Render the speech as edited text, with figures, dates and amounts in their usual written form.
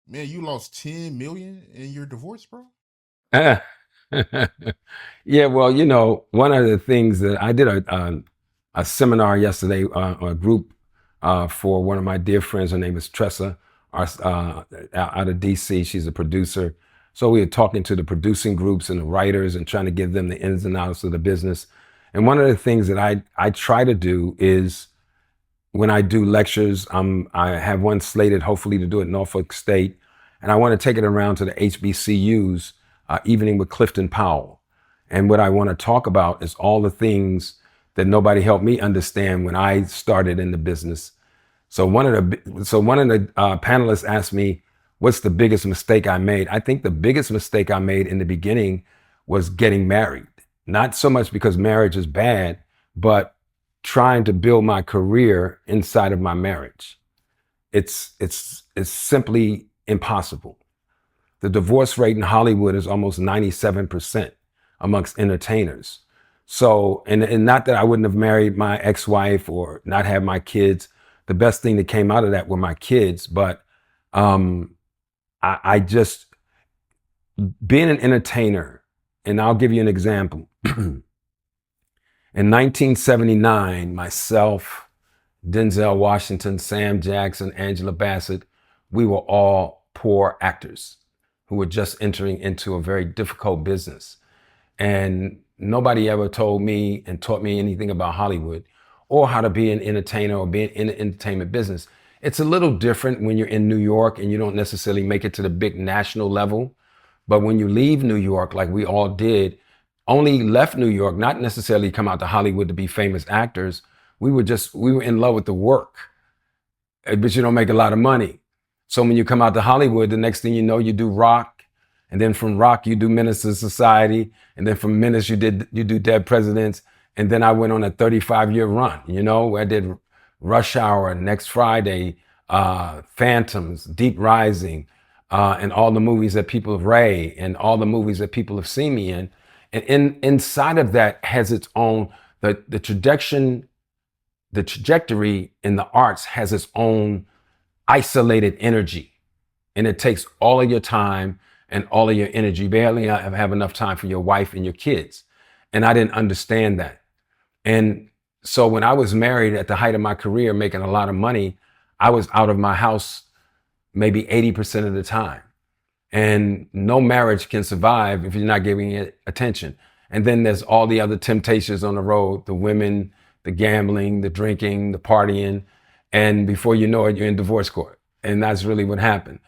Man, you lost 10 million in your divorce, bro? Uh, yeah, well, one of the things that I did a seminar yesterday, or a group for one of my dear friends. Her name is Tressa, out of DC. She's a producer. So we were talking to the producing groups and the writers and trying to give them the ins and outs of the business. And one of the things that I try to do is when I do lectures, I have one slated hopefully to do at Norfolk State, and I want to take it around to the HBCUs, evening with Clifton Powell. And what I want to talk about is all the things that nobody helped me understand when I started in the business. So one of the panelists asked me, "What's the biggest mistake I made?" I think the biggest mistake I made in the beginning was getting married. Not so much because marriage is bad, but trying to build my career inside of my marriage. It's simply impossible. The divorce rate in Hollywood is almost 97% amongst entertainers. So, and not that I wouldn't have married my ex-wife or not have my kids. The best thing that came out of that were my kids. But um, I just, being an entertainer, and I'll give you an example. In 1979, myself, Denzel Washington, Sam Jackson, Angela Bassett, we were all poor actors who were just entering into a very difficult business. And nobody ever told me and taught me anything about Hollywood or how to be an entertainer or be in the entertainment business. It's a little different when you're in New York and you don't necessarily make it to the big national level. But when you leave New York, like we all did, only left New York, not necessarily come out to Hollywood to be famous actors. We were in love with the work, but you don't make a lot of money. So when you come out to Hollywood, the next thing you know, you do rock. And then from rock, you do Minister Society. And then from Minister, you do Dead Presidents. And then I went on a 35-year run, where I did Rush Hour, Next Friday, Phantoms, Deep Rising, and all the movies that people have Ray and all the movies that people have seen me in. And inside of that has its own, the trajectory in the arts has its own isolated energy. And it takes all of your time and all of your energy. You barely have enough time for your wife and your kids. And I didn't understand that. And so when I was married at the height of my career, making a lot of money, I was out of my house maybe 80% of the time. And no marriage can survive if you're not giving it attention. And then there's all the other temptations on the road, the women, the gambling, the drinking, the partying. And before you know it, you're in divorce court. And that's really what happened.